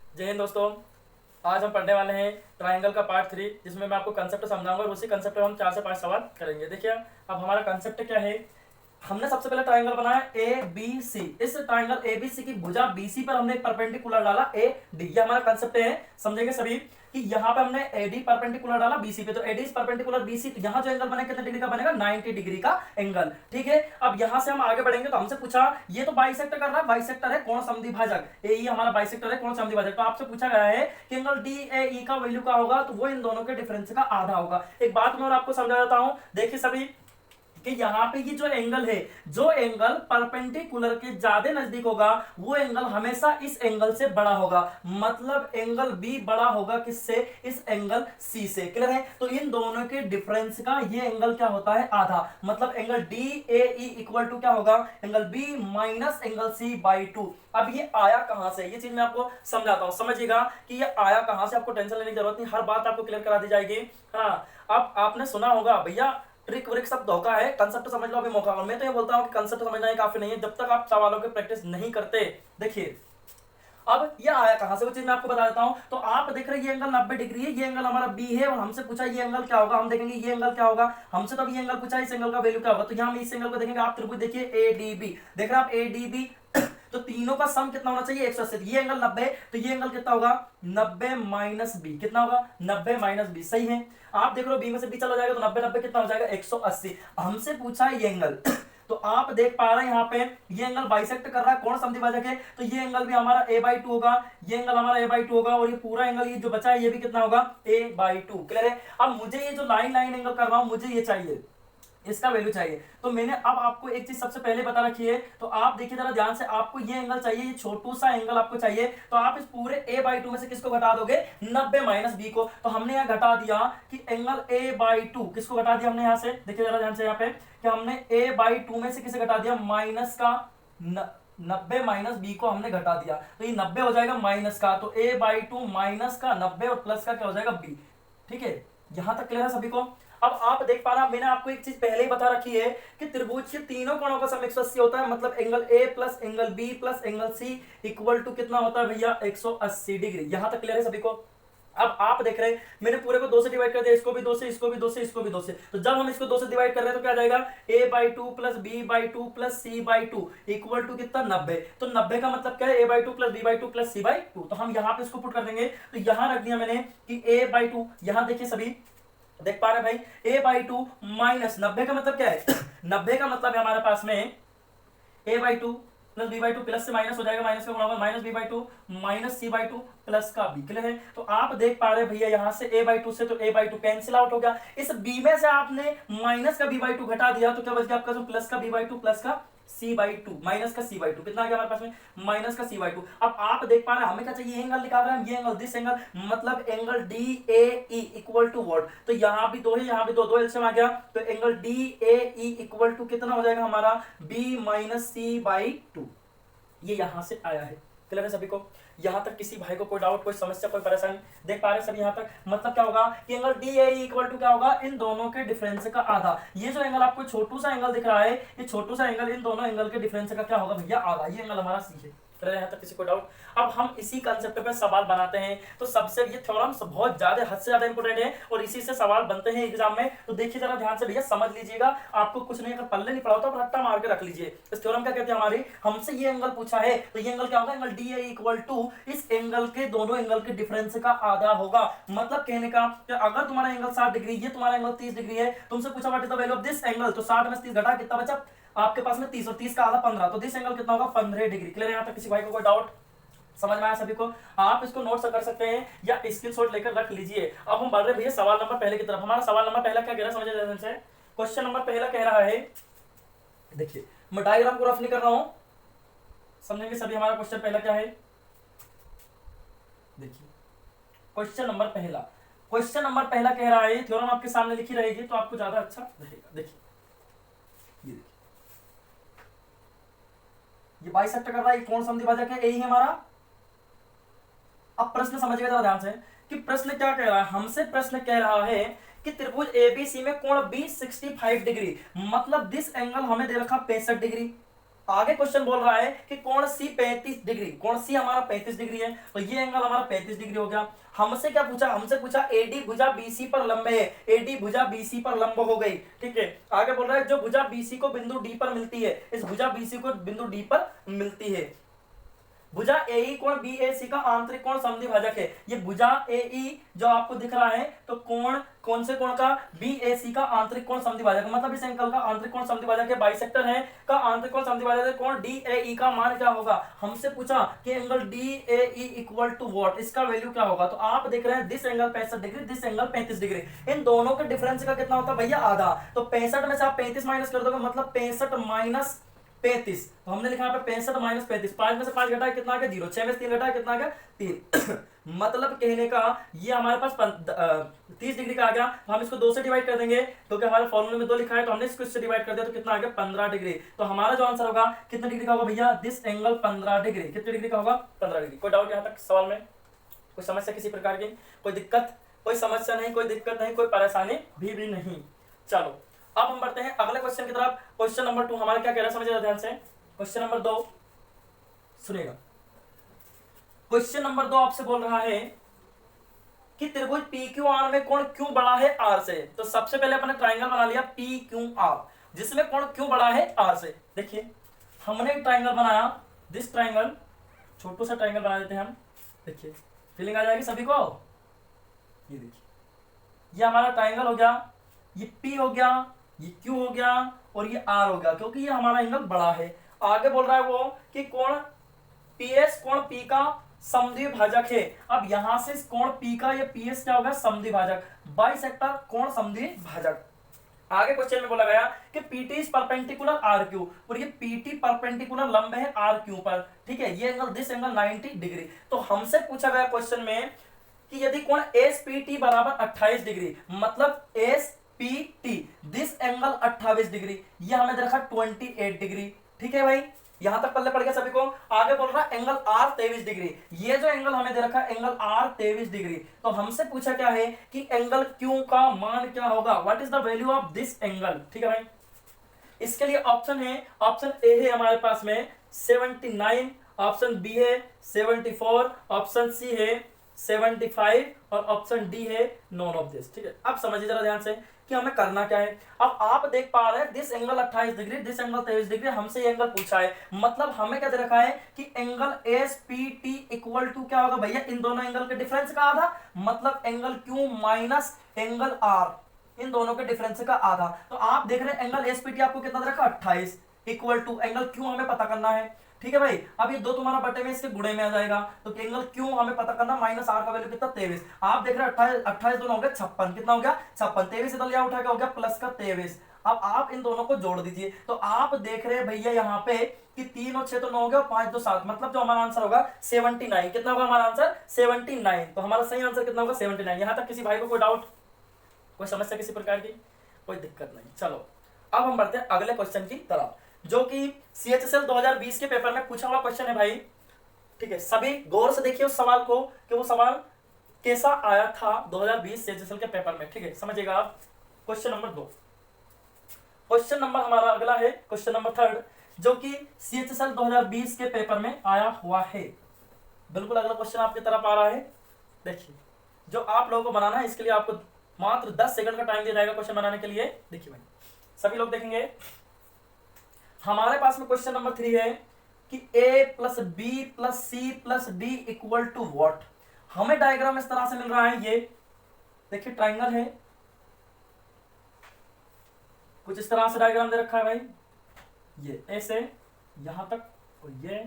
जय हिंद दोस्तों। आज हम पढ़ने वाले हैं ट्राइंगल का पार्ट 3, जिसमें मैं आपको कंसेप्ट समझाऊंगा और उसी कंसेप्ट पे हम 4 से 5 सवाल करेंगे। देखिए अब हमारा कंसेप्ट क्या है। हमने सबसे पहले ट्राइंगल बनाया ए बी सी। इस ट्राइंगल ए बी सी की भुजा बीसी पर हमने एक परपेंडिकुलर डाला ए डी। ये हमारा कंसेप्ट है, समझेंगे सभी कि यहाँ पे हमने एडी परपेंडिकुलर डाला बीसी पे, तो एडी इज परपेंडिकुलर बीसी, तो यहाँ जो एंगल बनेगा कितने डिग्री का बनेगा, 90 डिग्री का एंगल। ठीक है, अब यहाँ से हम आगे बढ़ेंगे तो हमसे पूछा ये तो बाइसेक्टर कर रहा है, बाइसेक्टर है कोण समद्विभाजक, ए ई हमारा बाइसेक्टर है कोण समद्विभाजक। तो आपसे पूछा गया है कि एंगल डी ए ई का वैल्यू क्या होगा, तो वो इन दोनों के डिफरेंस का आधा होगा। एक बात मैं और आपको समझा देता हूं, देखिए सभी कि यहाँ पे ये जो एंगल है, जो एंगल परपेंडिकुलर के ज्यादा नजदीक होगा वो एंगल हमेशा इस एंगल से बड़ा होगा। मतलब एंगल बी बड़ा होगा किससे, इस एंगल सी से। क्लियर है, तो इन दोनों के डिफरेंस का ये एंगल क्या होता है, आधा। मतलब angle D A E equal to क्या होगा, angle B minus angle C by 2। अब ये आया कहां से, ये चीज मैं आपको समझाता हूं, समझिएगा कि ये आया कहां से। आपको टेंशन लेने की जरूरत नहीं, हर बात आपको क्लियर करा दी जाएगी। हाँ, अब आपने सुना होगा भैया ट्रिक व्रिक सब धोखा है, कंसेप्ट समझ लो अभी मौका। और मैं तो ये बोलता हूं कि कंसेप्ट समझना ही काफी नहीं है जब तक आप सवालों की प्रैक्टिस नहीं करते। देखिए अब ये आया कहां से, वो चीज मैं आपको बता देता हूं। तो आप देख रहे हैं ये एंगल 90 डिग्री है, ये एंगल हमारा बी है, और हमसे पूछा ये एंगल क्या होगा। हम देखेंगे ये एंगल क्या होगा, हमसे तो अब ये एंगल पूछा इस एंगल का वैल्यू क्या होगा। तो यहां हम इस एंगल को देखेंगे, आप त्रिभुज देखिए ए डी बी, देख रहे हैं आप ए डी बी तो तीनों का सम कितना होना चाहिए, 180। ये एंगल 90, तो ये एंगल कितना होगा, 90 माइनस बी, कितना होगा 90 माइनस बी। सही है, आप देख रहे हो बी में से बी चला जाएगा तो 90 90 कितना हो जाएगा, 180। हमसे पूछा है ये एंगल तो आप देख पा रहे हैं यहाँ पे ये एंगल बाइसेक्ट कर रहा है, कौन समद्विभाजक है, तो ये एंगल भी हमारा a बाई 2 होगा, ये एंगल हमारा a बाई 2 होगा, और ये पूरा एंगल ये जो बचा है ये भी कितना होगा, a बाई 2। क्लियर है, अब मुझे ये जो लाइन लाइन एंगल कर रहा हूं मुझे ये चाहिए, इसका वैल्यू चाहिए। तो मैंने अब आपको एक चीज सबसे पहले बता रखी है, तो आप देखिए जरा ध्यान से, आपको ये एंगल चाहिए, ये छोटू सा एंगल आपको चाहिए। तो आप इस पूरे a बाई 2 में से किसको घटा दोगे, 90 माइनस बी को। तो हमने यहाँ घटा दिया कि एंगल a बाई 2 किसको घटा दिया हमने यहाँ से, देखिए जरा ध्यान से यहाँ पे कि हमने a बाई 2 में से किसे घटा दिया, माइनस का 90 माइनस बी को हमने घटा दिया, तो ये 90 हो जाएगा माइनस का, तो a बाई 2 माइनस का 90 और प्लस का क्या हो जाएगा b। ठीक है, यहां तक क्लियर है सभी को। अब आप देख पा रहे हैं, मैंने आपको एक चीज पहले ही बता रखी है कि त्रिभुज के तीनों कोणों का सम 180 होता है। मतलब angle A plus angle B plus angle C equal to कितना होता है भैया, 180 डिग्री। यहां तक क्लियर है सभी को। अब आप देख रहे हैं मैंने पूरे को 2 से डिवाइड कर दिया, इसको भी 2 से, इसको भी 2 से, इसको भी 2 से। तो जब हम इसको 2 से डिवाइड कर रहे हैं तो क्या आ जाएगा, a by 2 plus B by 2 plus C by 2 equal to कितना, 90। तो 90 का मतलब क्या है, a by 2 plus B by 2 plus C by 2। तो हम यहाँ पे इसको पुट कर देंगे, तो यहाँ रख दिया मैंने कि a बाई 2, यहाँ देखिए सभी देख पा रहे भाई, a बाई 2 माइनस 90 का मतलब क्या है 90 का मतलब है हमारे पास में a by 2 plus B by 2, plus से माइनस हो जाएगा, माइनस का गुणा होगा minus B by 2 minus C by 2 plus का बी। क्लियर है, तो आप देख पा रहे हैं भैया यहाँ से a बाई 2 से तो a बाई 2 कैंसिल आउट हो गया। इस b में से आपने माइनस का b बाई 2 घटा दिया तो क्या बच गया आपका, प्लस का b बाई 2 प्लस का c बाई 2 माइनस का c बाई 2, कितना आ गया हमारे पास में, माइनस का c बाई 2। अब आप देख पा रहे हैं हमें क्या चाहिए, एंगल निकाल रहे हैं, ये एंगल दिस एंगल, मतलब angle D A E equal to what, तो यहाँ भी 2 है, यहाँ भी 2, 2 एलसीएम आ गया, तो angle D A E equal to कितना हो जाएगा हमारा, b माइनस सी बाई 2। ये यहां से आया है। क्लियर है सभी को, यहां तक किसी भाई को कोई डाउट, कोई समस्या, कोई परेशानी, देख पा रहे सभी यहां तक। मतलब क्या होगा कि angle D A equal to क्या होगा, इन दोनों के डिफरेंस का आधा। ये जो एंगल आपको छोटू सा एंगल दिख रहा है, ये छोटू सा एंगल इन दोनों एंगल के डिफरेंस का क्या होगा भैया, आधा। ये एंगल हमारा सी है। यहाँ तक किसी को डाउट। अब हम इसी कंसेप्ट पे सवाल बनाते हैं, तो सबसे ये थ्योरम्स बहुत ज्यादा, हद से ज्यादा इंपोर्टेंट है और इसी से सवाल बनते हैं एग्जाम में। तो देखिए जरा ध्यान से भैया, समझ लीजिएगा, आपको कुछ नहीं, अगर पल्ले नहीं पड़ा होता तो रट्टा मार के रख लीजिए। इस थ्योरम क्या कहते हैं हमारी, हमसे ये एंगल पूछा है तो ये एंगल क्या होगा, angle D A equal to इस एंगल के दोनों एंगल के डिफरेंस का आधा होगा। मतलब कहने का अगर तुम्हारा एंगल 60 डिग्री, ये तुम्हारा एंगल 30 डिग्री है, तुमसे पूछा what is the value of this angle, तो 60 में से 30 घटा कितना बचा आपके पास में, 30, और 30 का आधा 15, तो दिस एंगल कितना होगा, 15 डिग्री। क्लियर है यहाँ तक किसी भाई को कोई डाउट, समझ में आया सभी को। आप इसको नोट कर सकते हैं या स्क्रीनशॉट लेकर रख लीजिए। अब हम बढ़ रहे भैया सवाल नंबर पहले की तरफ। हमारा सवाल नंबर पहला क्या कह रहा है, समझे ध्यान से। क्वेश्चन नंबर पहला कह रहा है, देखिए मैं डायग्राम को रफ नहीं कर रहा हूं, समझेंगे सभी। हमारा क्वेश्चन पहला क्या है, देखिए क्वेश्चन नंबर पहला, क्वेश्चन नंबर पहला कह रहा है, थ्योरम आपके सामने लिखी रहेगी तो आपको ज्यादा अच्छा रहेगा। देखिए ये देखिए, ये बाइसेक्टर कर रहा है, कौन समद्विभाजक है, यही है हमारा। अब प्रश्न समझिएगा जरा ध्यान से कि प्रश्न क्या कह रहा है, हमसे प्रश्न कह रहा है कि त्रिभुज एबीसी में कोण बी 65 डिग्री, मतलब दिस एंगल हमें दे रखा 65 डिग्री। आगे क्वेश्चन बोल रहा है कि कोण सी 35 डिग्री, कोण सी हमारा 35 डिग्री है, तो ये एंगल हमारा 35 डिग्री हो गया। हमसे क्या पूछा, हमसे पूछा एडी भुजा बीसी पर लंब है, एडी भुजा बीसी पर लंब हो गई, ठीक है। आगे बोल रहा है जो भुजा बीसी को बिंदु डी पर मिलती है, इस भुजा बीसी को बिंदु डी पर मिलती है। भुजा एई कोण बीएसी का आंतरिक कोण समद्विभाजक है। ये भुजा एई जो आपको दिख रहा है, तो कोण कौन से कोण का, बीएसी का आंतरिक कोण समद्विभाजक, मतलब इस एंगल का आंतरिक कोण समद्विभाजक है, बाइसेक्टर है का आंतरिक कोण समद्विभाजक है। कोण डीएई का मान क्या होगा, हमसे पूछा कि angle DAE equal to what, इसका वैल्यू क्या होगा। तो आप देख रहे हैं this angle 65 degree, this angle 35 degree, इन दोनों के डिफरेंस का कितना होता है भैया, आधा। तो 65 में से आप 35 माइनस कर दोगे, मतलब 65 माइनस 35, तो हमने लिखा यहाँ पे 65 माइनस 35, 5 में से 5 घटाया कितना आ गया 0, 6 में से 3 घटाया कितना आ गया 3 मतलब कहने का ये हमारे पास 30 डिग्री का आ गया। तो हम इसको 2 से डिवाइड कर देंगे, तो क्या हमारे फॉर्मूले में 2 लिखा है, तो हमने इसको इससे डिवाइड कर दिया, तो कितना आ गया 15 डिग्री। तो हमारा जो आंसर होगा कितने डिग्री का होगा भैया, दिस एंगल 15 डिग्री, कितने डिग्री का होगा 15 डिग्री। कोई डाउट यहाँ तक सवाल में, कोई समस्या किसी प्रकार की, कोई दिक्कत, कोई समस्या नहीं, कोई दिक्कत नहीं, कोई परेशानी भी नहीं। चलो अब हम बढ़ते हैं अगले क्वेश्चन की तरफ। क्वेश्चन नंबर 2 हमारा क्या कह रहा है, समझिए ध्यान से। क्वेश्चन नंबर 2 सुनिएगा। क्वेश्चन नंबर 2 आपसे बोल रहा है कि त्रिभुज PQR में कोण क्यों बड़ा है R से। तो सबसे पहले अपने ट्राइंगल बना लिया PQR, जिसमें कोण क्यों बड़ा है R से। देखिए हमने एक ट्राइंगल बनाया, दिस ट्राइंगल, छोटू सा ट्राइंगल बना देते हैं हम। देखिए फीलिंग आ जाएगी सभी को। ये देखिए ये हमारा ट्राइंगल हो गया, ये P हो गया, ये Q हो गया और ये R हो गया, क्योंकि ये हमारा एंगल बड़ा है। आगे बोल रहा है वो कि कोण PS कोण P का समद्विभाजक है। अब यहां से इस कोण P का ये PS क्या होगा, समद्विभाजक, बाइसेक्टर कोण समद्विभाजक। आगे क्वेश्चन में बोला गया कि PT इज परपेंडिकुलर RQ, और ये PT परपेंडिकुलर लंब है RQ पर, ठीक है। ये एंगल दिस एंगल 90 डिग्री। तो हमसे पूछा गया क्वेश्चन में कि यदि कोण SPT बराबर 28 डिग्री, मतलब SPT दिस एंगल 28 डिग्री, ये हमें दे रखा 28 डिग्री, ठीक है भाई, यहां तक पल्ले पड़ गया सभी को। आगे बोल रहा है एंगल R 23 डिग्री, ये जो एंगल हमें दे रखा है एंगल R 23 डिग्री। तो हमसे पूछा क्या है कि एंगल Q का मान क्या होगा, what is the value of this angle, ठीक है भाई। इसके लिए ऑप्शन है, ऑप्शन ए है हमारे पास में 79, ऑप्शन बी है 74, ऑप्शन सी है 75 और ऑप्शन डी है नॉन ऑफ दिस, ठीक है। अब समझिए जरा ध्यान से कि हमें करना क्या है। अब आप देख पा रहे हैं this angle 28 degree, this angle 23 degree, हमसे ये एंगल पूछा है, मतलब हमें क्या दे रखा है कि एंगल SPT इक्वल टू क्या होगा भैया, इन दोनों एंगल के डिफरेंस का आधा, मतलब angle Q minus angle R, इन दोनों के डिफरेंस का आधा। तो आप देख रहे हैं एंगल SPT आपको कितना दे रखा 28 इक्वल टू एंगल Q हमें पता करना है, ठीक है भाई। अब ये 2 तुम्हारा बटे में इसके गुणे में आ जाएगा, तो एंगल Q हमें पता करना, माइनस R का वैल्यू कितना 23। आप देख रहे हैं 28 दोनों हो गया 56, कितना हो गया 56, 23 इधर लिया उठा के हो गया प्लस का 23। अब आप इन दोनों को जोड़ दीजिए, तो आप देख रहे हैं भैया यहाँ पे कि 3 और 6 तो 9 हो गया, 5 2 7, मतलब जो हमारा आंसर होगा 79। कितना होगा हमारा आंसर 79। तो हमारा सही आंसर कितना होगा 79। यहाँ तक किसी भाई को कोई डाउट, कोई समस्या किसी प्रकार की, कोई दिक्कत नहीं। चलो अब हम बढ़ते हैं अगले क्वेश्चन की तरफ, जो कि CHSL 2020 के पेपर में पूछा हुआ क्वेश्चन है भाई, ठीक है। सभी गौर से देखिए उस सवाल को कि वो सवाल कैसा आया था 2020 CHSL के पेपर में, ठीक है, समझिएगा आप। क्वेश्चन नंबर 2, क्वेश्चन नंबर हमारा अगला है क्वेश्चन नंबर 3, जो कि CHSL 2020 के पेपर में आया हुआ है। बिल्कुल अगला क्वेश्चन आपकी तरफ आ रहा है। देखिए जो आप लोगों को बनाना है, इसके लिए आपको मात्र 10 सेकंड का टाइम दिया जाएगा क्वेश्चन बनाने के लिए। देखिए भाई सभी लोग देखेंगे, हमारे पास में क्वेश्चन नंबर 3 है कि A plus B plus C plus D equal to what. हमें डायग्राम इस तरह से मिल रहा है, ये देखिए ट्राइंगल है, कुछ इस तरह से डायग्राम दे रखा है भाई, ये ऐसे यहां तक, और ये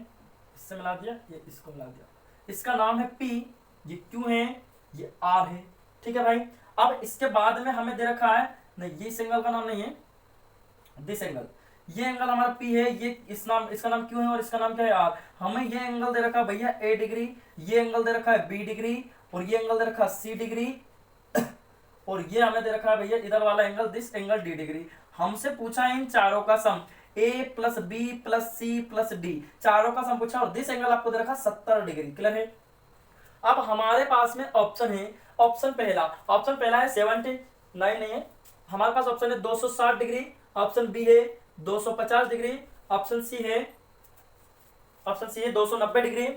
इससे मिला दिया, ये इसको मिला दिया, इसका नाम है P, ये Q है, ये R है, ठीक है भाई। अब इसके बाद में हमें दे रखा है, नहीं ये इस एंगल का नाम नहीं है, दिस एंगल, ये एंगल हमारा P है, ये इसका नाम Q है और इसका नाम क्या है R। हमें ये एंगल दे रखा है भैया A डिग्री, ये एंगल दे रखा है B डिग्री, और ये एंगल दे रखा है C डिग्री, और ये हमें दे रखा है भैया इधर वाला angle this angle D degree. हमसे पूछा है इन चारों का सम, A plus B plus C plus D, चारों का सम पूछा, और दिस एंगल आपको दे रखा 70 डिग्री, क्लियर है। अब हमारे पास में ऑप्शन है, ऑप्शन पहला है 79 नहीं है, हमारे पास ऑप्शन है 260 डिग्री, ऑप्शन बी है 250 डिग्री, ऑप्शन सी है 290 डिग्री,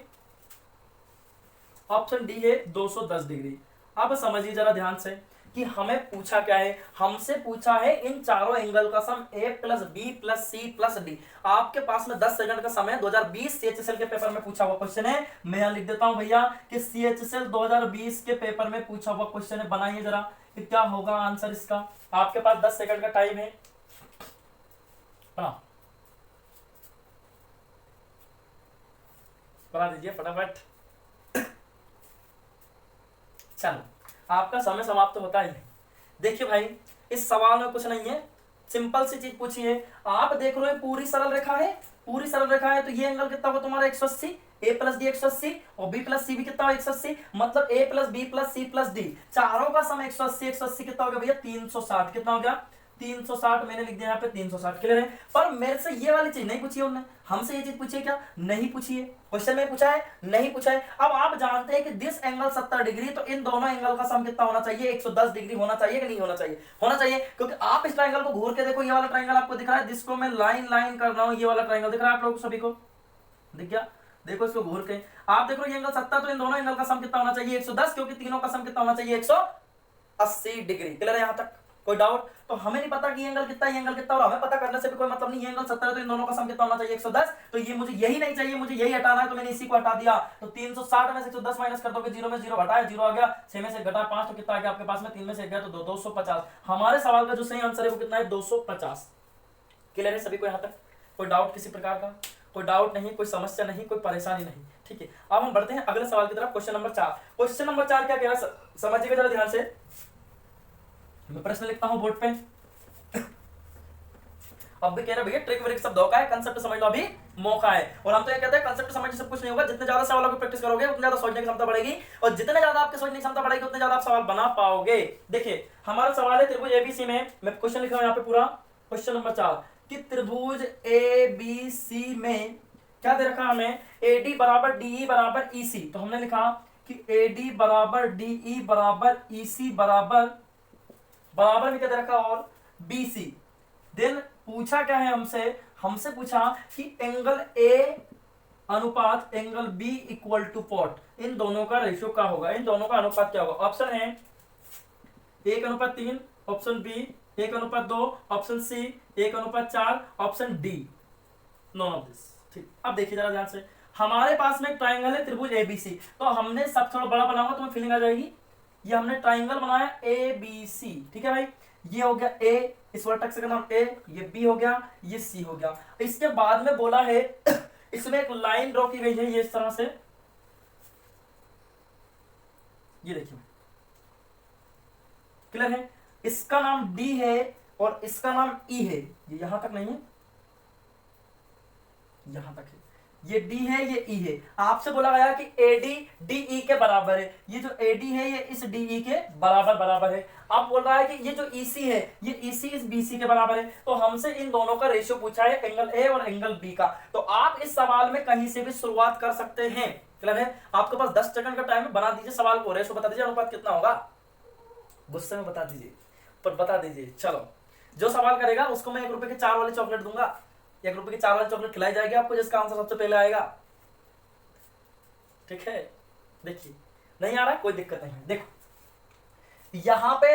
ऑप्शन डी है 210 डिग्री। अब समझिए जरा ध्यान से कि हमें पूछा क्या है, हमसे पूछा है इन चारों एंगल का sum A plus B plus C plus D. आपके पास में 10 सेकंड का समय 2020 सीएचएसएल के पेपर में पूछा हुआ क्वेश्चन है। मैं यहां लिख देता हूं भैया कि सीएचएसएल 2020 के पेपर में पूछा हुआ क्वेश्चन है। बनाइए जरा कि क्या होगा आंसर इसका। आपके पास 10 सेकंड का टाइम है, बना दीजिए फटाफट। चलो आपका समय समाप्त होता ही है। देखिए भाई इस सवाल में कुछ नहीं है, सिंपल सी चीज पूछी है। आप देख रहे हो पूरी सरल रेखा है, पूरी सरल रेखा है, तो ये एंगल कितना होगा तुम्हारा 180, ए प्लस डी 180 और बी प्लस सी भी कितना होगा 180, मतलब A plus B plus C plus D चारों का सम 180 180 कितना हो गया भैया 360। कितना हो गया 360। मैंने लिख दिया यहाँ पे 360। क्लियर है। पर मेरे से ये वाली चीज नहीं पूछी है उन्होंने, हमसे ये चीज पूछी है क्या, नहीं पूछी है। क्वेश्चन में पूछा है, नहीं पूछा है। अब आप जानते हैं कि दिस एंगल 70 डिग्री, तो इन दोनों एंगल का सम कितना होना चाहिए 110 डिग्री होना चाहिए कि नहीं होना चाहिए, होना चाहिए। क्योंकि आप इस ट्रायंगल को घूर के देखो, ये वाला ट्रायंगल आपको दिख रहा है जिसको मैं लाइन लाइन कर रहा हूं, ये वाला ट्रायंगल दिख रहा है आप लोगों को सभी को, दिख गया। देखो इसको घूर के आप देखो ये एंगल 70, तो इन दोनों एंगल का सम कितना होना चाहिए 110, क्योंकि तीनों का सम कितना होना चाहिए 180 डिग्री। क्लियर है यहां तक, कोई डाउट। तो हमें नहीं पता कि ये एंगल कितना, ये एंगल कितना, और हमें पता करने से भी कोई मतलब नहीं। ये एंगल 70 है तो इन दोनों का सम कितना होना चाहिए 110, तो ये मुझे यही नहीं चाहिए, मुझे यही हटाना है, तो मैंने इसी को हटा दिया। तो 360 में से 110 माइनस कर दोगे, 0 में 0 हटाया, 0 आ गया, 6 में से घटा 5 तो कितना आ गया आपके पास में, 3 में से 1 गया तो 250। हमारे सवाल का जो सही आंसर है वो कितना है 250। क्लियर है सभी को यहाँ तक, कोई डाउट किसी प्रकार का, कोई डाउट नहीं, कोई समस्या नहीं, कोई परेशानी नहीं। ठीक है, अब हम बढ़ते हैं अगले सवाल की तरफ। Question number 4। क्वेश्चन नंबर 4 क्या कह रहा है समझिएगा जरा ध्यान से। मैं प्रश्न लिखता हूं बोर्ड पे। अब भी कह रहे भैया ट्रिक व्रिक सब धोखा है, कंसेप्ट समझ लो अभी मौका है। और हम तो ये कहते हैं कंसेप्ट समझ सब कुछ नहीं होगा, जितने ज्यादा सवालों की प्रैक्टिस करोगे उतनी ज्यादा सोचने की क्षमता बढ़ेगी, और जितने ज्यादा आपकी सोचने की क्षमता बढ़ेगी उतने ज्यादा आप सवाल बना पाओगे। देखिए हमारा सवाल है त्रिभुज एबीसी में, मैं क्वेश्चन लिख रहा हूं यहाँ पे पूरा, क्वेश्चन नंबर 4 कि त्रिभुज एबीसी में क्या दे रखा हमें, एडी बराबर डीई बराबर ईसी। तो हमने लिखा कि एडी बराबर डीई बराबर ईसी बराबर में क्या दे रखा और बीसी। देन पूछा क्या है हमसे पूछा कि एंगल ए अनुपात एंगल बी इक्वल टू पॉट, इन दोनों का रेशियो क्या होगा, इन दोनों का अनुपात क्या होगा। ऑप्शन है 1:3, option B 1:2, option C 1:4, option D none of this. ठीक, अब देखिए जरा ध्यान से, हमारे पास में ट्राइंगल है त्रिभुज एबीसी, तो हमने सब थोड़ा बड़ा बनाऊंगा तो फीलिंग आ जाएगी। ये हमने ट्राइंगल बनाया एबीसी, ठीक है भाई, ये हो गया ए, इस वर्टेक्स का नाम ए, ये बी हो गया, ये सी हो गया। इसके बाद में बोला है इसमें एक लाइन ड्रॉ की गई है ये इस तरह से, ये देखिए क्लियर है। इसका नाम डी है और इसका नाम ई है, ये यहां तक नहीं है, यहां तक है, ये डी है ये ई है। आपसे बोला गया कि एडी डीई के बराबर है, ये जो एडी है ये इस डीई के बराबर है। अब बोल रहा है कि ये जो ईसी है ये ईसी इस बीसी के बराबर है, तो हमसे इन दोनों का रेशियो पूछा है एंगल ए और एंगल बी का। तो आप इस सवाल में कहीं से भी शुरुआत कर सकते हैं। क्लियर है, आपके पास 10 सेकंड का टाइम है, बना दीजिए सवाल को, रेशियो बता दीजिए, अनुपात कितना होगा, गुस्से में बता दीजिए पर बता दीजिए। चलो जो सवाल करेगा उसको मैं 1 रुपए के 4 वाली चॉकलेट दूंगा, 1 रुपए की 4 वाली चॉकलेट खिलाई जाएगी आपको जिसका आंसर सबसे पहले आएगा। ठीक है, देखिए नहीं आ रहा कोई दिक्कत नहीं है। देखो यहां पे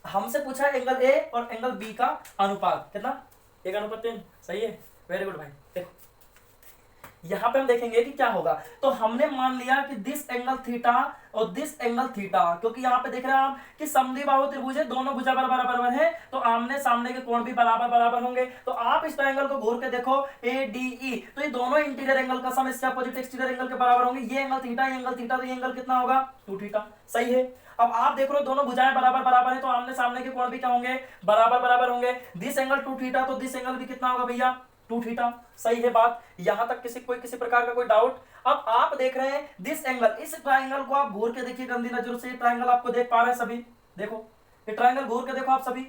हमसे पूछा है एंगल ए और एंगल बी का अनुपात कितना, 1:3, सही है, वेरी गुड भाई। देखो यहां पे हम देखेंगे कि क्या होगा, तो हमने मान लिया कि दिस एंगल थीटा और दिस एंगल थीटा, क्योंकि यहां पे देख रहे हैं आप कि समद्विबाहु त्रिभुज है, दोनों भुजा बराबर है, तो आमने सामने के कोण भी बराबर होंगे। तो आप इस ट्रायंगल को घूर के देखो ए डी ई, तो ये दोनों इंटीरियर एंगल का सम इसके अपोजिट एक्सटीरियर एंगल के बराबर होंगे। ये एंगल थीटा, ये एंगल थीटा, तो ये एंगल कितना होगा 2 थीटा, सही है। अब आप देख रहे हो दोनों भुजाएं बराबर है, तो आमने सामने के कोण भी क्या होंगे, बराबर होंगे। दिस एंगल 2 थीटा, तो दिस एंगल भी कितना होगा भैया 2 थीटा, सही है बात। यहां तक किसी प्रकार का कोई डाउट। अब आप देख रहे हैं दिस एंगल, इस ट्रायंगल को आप घूर के देखिए गंदी नजरों से, ये ट्रायंगल आपको देख पा रहे हैं सभी, देखो ये ट्रायंगल घूर के देखो आप सभी,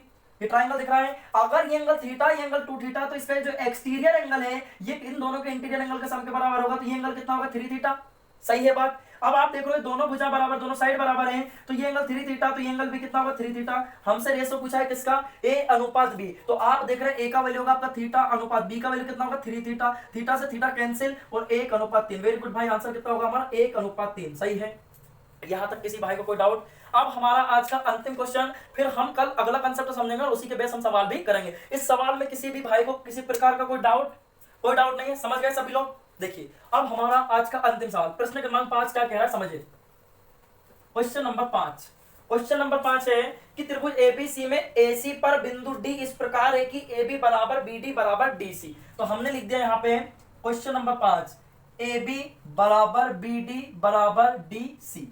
ये ट्रायंगल दिख रहा है। अगर ये एंगल थीटा, ये एंगल 2 थीटा, तो इसका जो एक्सटीरियर एंगल है ये इन दोनों के इंटीरियर एंगल के सम के बराबर होगा, तो ये एंगल कितना होगा 3 थीटा, सही है बात। अब आप देख रहे हो दोनों भुजा बराबर, दोनों साइड बराबर हैं, तो ये एंगल 3 थीटा, तो ये एंगल भी कितना होगा 3 थीटा। हमसे रेशो पूछा है किसका, ए अनुपात बी, तो आप देख रहे हैं ए का वैल्यू होगा आपका थीटा, अनुपात बी का वैल्यू कितना होगा 3 थीटा, थीटा से थीटा कैंसिल और 1:3। वेरी गुड भाई, आंसर कितना होगा हमारा 1:3, सही है। यहां तक किसी भाई को कोई डाउट? अब हमारा आज का अंतिम क्वेश्चन, फिर हम कल अगला कंसेप्ट समझेंगे और उसी के बेस हम सवाल भी करेंगे। इस सवाल में किसी भी भाई को किसी प्रकार का कोई डाउट नहीं है? समझ गए सभी लोग? देखिए अब हमारा आज का अंतिम सवाल, प्रश्न क्रमांक 5 क्या कह रहा है समझिए। क्वेश्चन नंबर 5, क्वेश्चन नंबर 5 है कि त्रिभुज एबीसी में एसी पर बिंदु डी इस प्रकार है कि AB बराबर BD बराबर DC। तो हमने लिख दिया यहाँ पे क्वेश्चन नंबर 5, AB बराबर BD बराबर DC,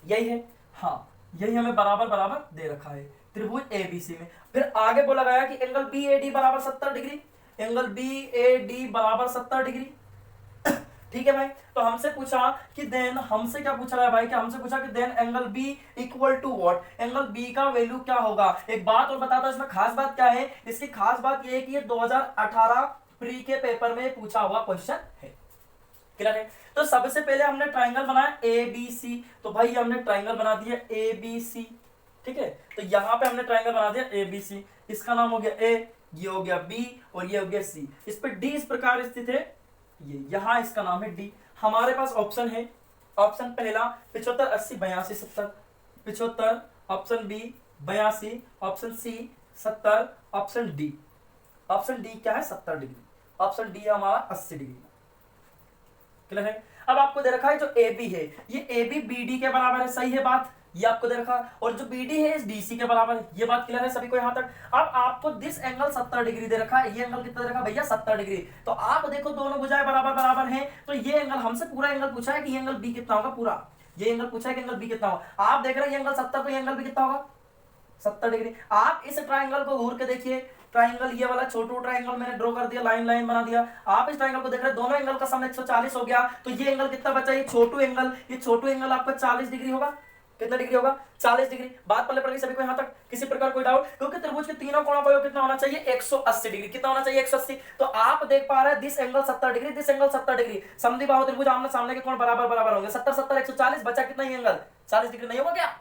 यही है, हाँ यही हमें बराबर बराबर दे रखा है त्रिभुज एबीसी में। फिर आगे बोला गया कि एंगल BAD बराबर 70 डिग्री, एंगल BAD बराबर 70 डिग्री। ठीक है भाई, तो हमसे पूछा कि देन, हमसे क्या पूछा है भाई, क्या हमसे पूछा कि then angle B equal to what, angle B का वैल्यू क्या होगा। एक बात और बताता हूं, इसमें खास बात क्या है, इसकी खास बात ये है कि ये 2018 प्री के पेपर में पूछा हुआ क्वेश्चन है। क्लियर है? तो सबसे पहले हमने ट्राइंगल बनाया ABC, तो भाई हमने ट्राइंगल बना दिया ABC, ठीक है। तो यहां पे हमने ट्राइंगल बना दिया ABC, इसका नाम हो गया A, ये हो गया B और ये हो गया C। इस पे D इस प्रकार स्थित है, ये यहां इसका नाम है D। हमारे पास ऑप्शन है, ऑप्शन पहला 75 80 82 70, 75, option B 82, option C 70, option D, option D क्या है 70 डिग्री, ऑप्शन D है हमारा 80 डिग्री। क्लियर है? अब आपको दे रखा है जो AB है, ये AB BD के बराबर है, सही है बात, ये आपको दे रखा, और जो BD है इस DC के बराबर है, ये बात क्लियर है सभी को यहां तक। अब आपको दिस एंगल 70 डिग्री दे रखा है, ये एंगल कितना दे रखा है भैया 70 डिग्री। तो आप देखो दोनों भुजाएं बराबर बराबर हैं, तो ये एंगल, हमसे पूरा एंगल पूछा है कि ये एंगल B कितना होगा, पूरा ये एंगल पूछा है कि एंगल B कितना होगा। आप देख रहे हैं ये एंगल 70, तो ये एंगल भी कितना होगा 70 डिग्री। आप इस ट्राइंगल को घूर के देखिए, ट्राइंगल ये वाला छोटू ट्राइंगल मैंने ड्रॉ कर दिया, लाइन लाइन बना दिया। आप इस ट्राइंगल को देख रहे हैं, दोनों एंगल का सम 140 हो गया, तो ये एंगल कितना बचा, ये छोटू एंगल, ये छोटू एंगल आपका 40 डिग्री होगा। कितना डिग्री होगा 40 डिग्री। बात पहले पड़ गई सभी को यहां तक, किसी प्रकार कोई डाउट? क्योंकि त्रिभुज के तीनों कोणों का योग कितना होना चाहिए 180 डिग्री, कितना होना चाहिए 180। तो आप देख पा रहे हैं this angle 70 degree, this angle 70 degree, समद्विबाहु त्रिभुज आमने सामने के कोण बराबर बराबर होंगे, 70 70 140, बचा कितना ही एंगल 40 डिग्री, नहीं होगा क्या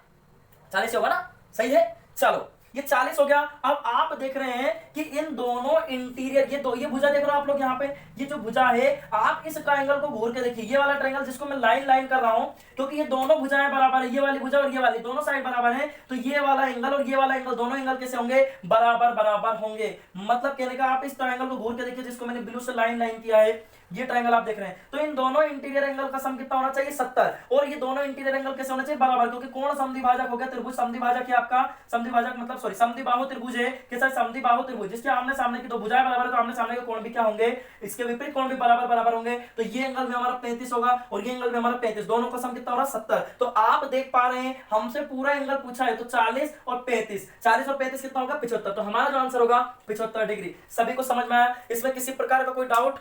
40 होगा ना, सही है। चलो ये 40 हो गया। अब आप देख रहे हैं कि इन दोनों इंटीरियर, ये भुजा देख रहे हो आप लोग यहाँ पे, ये जो भुजा है, आप इस ट्रायंगल को घूर के देखिए, ये वाला ट्रायंगल जिसको मैं लाइन लाइन कर रहा हूं, क्योंकि ये दोनों भुजाएं बराबर है, ये वाली भुजा और ये वाली दोनों साइड बराबर है, तो ये वाला एंगल और ये वाला एंगल, दोनों एंगल कैसे होंगे, बराबर बराबर होंगे। मतलब कहने का आप इस ट्रायंगल को घूर के देखिए, जिसको मैंने ब्लू से लाइन लाइन किया है, ये ट्रायंगल आप देख रहे हैं, तो इन दोनों इंटीरियर एंगल का सम कितना होना चाहिए 70, और ये दोनों इंटीरियर एंगल कैसे होना चाहिए बराबर, क्योंकि कोण समद्विभाजक हो गया, त्रिभुज समद्विभाजक है आपका, समद्विभाजक मतलब सॉरी समद्विबाहु त्रिभुज है, कैसा समद्विबाहु त्रिभुज, जिसके आमने सामने की दो भुजाएं बराबर है, तो आमने सामने के कोण भी क्या होंगे, इसके विपरीत कोण भी बराबर बराबर होंगे। तो ये एंगल भी हमारा 35 होगा और ये एंगल भी हमारा 35, दोनों का सम कितना हो रहा है 70। तो आप देख पा रहे हैं हमसे पूरा एंगल पूछा है, तो 40 और 35, 40 और 35 कितना होगा 75, तो हमारा जो आंसर होगा 75 डिग्री। सभी को समझ में आया? इसमें किसी प्रकार का कोई डाउट?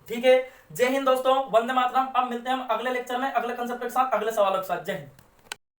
ठीक है, जय हिंद दोस्तों, वंदे मातरम। अब मिलते हैं हम अगले लेक्चर में अगले कंसेप्ट के साथ, अगले सवालों के साथ। जय हिंद।